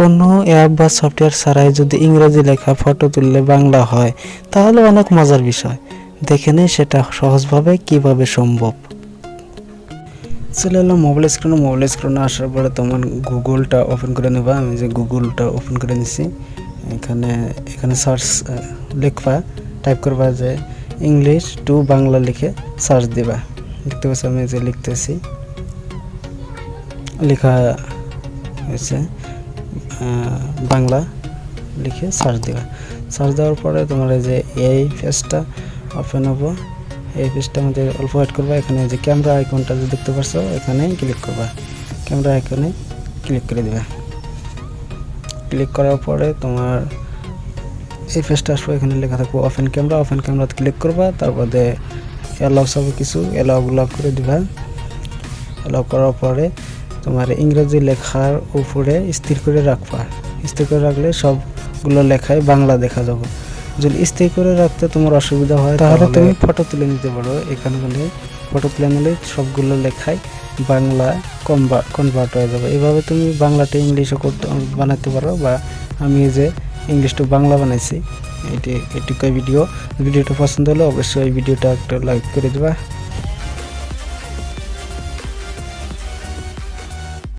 কোনো অ্যাপ বা সফটওয়্যার ছাড়াই যদি ইংরেজি লেখা ফটো তুললে বাংলা হয় তাহলে অনেক মজার বিষয়। দেখে নিই সেটা সহজভাবে কিভাবে সম্ভব। চলে এলাম মোবাইল স্ক্রিনে আসার পরে তোমার গুগলটা ওপেন করে নেবা। আমি যে গুগলটা ওপেন করে নিছি, এখানে সার্চ লিখবা, টাইপ করবা যে ইংলিশ টু বাংলা লিখে সার্চ দিবা। দেখতে পাচ্ছি আমি যে লিখতেছি, লেখা হয়েছে বাংলা লিখে সার্চ দিবা। সার্চ দেওয়ার পরে তোমার যে এই পেজটা ওপেন হবো। এই পেজটার মধ্যে অল্প ওয়েট করবা। এখানে যে ক্যামেরা আইকনটা যে দেখতে পাচ্ছ এখানে ক্লিক করবা, ক্যামেরা আইকনে ক্লিক করে দিবা। ক্লিক করার পরে তোমার এই পেজটা আসবে, এখানে লেখা থাকবে ওপেন ক্যামেরাতে ক্লিক করবা। তারপরে অ্যালাউ সব কিছু অ্যালাউ করে দিবা। অ্যালাউ করার পরে তোমার ইংরেজি লেখার উপরে স্থির করে রাখবা। স্থির করে রাখলে সবগুলো লেখায় বাংলা দেখা যাবে। যদি স্থির করে রাখতে তোমার অসুবিধা হয় তাহলে তুমি ফটো তুলে নিতে পারো। এখানে ফটো তুলে নিলে সবগুলো লেখায় বাংলা কনভার্ট হয়ে যাবে। এভাবে তুমি বাংলাটা ইংলিশও বানাতে পারো, বা আমি যে ইংলিশ টু বাংলা বানাইছি এটুকু ভিডিওটা পছন্দ হলে অবশ্যই এই ভিডিওটা একটা লাইক করে দেবা।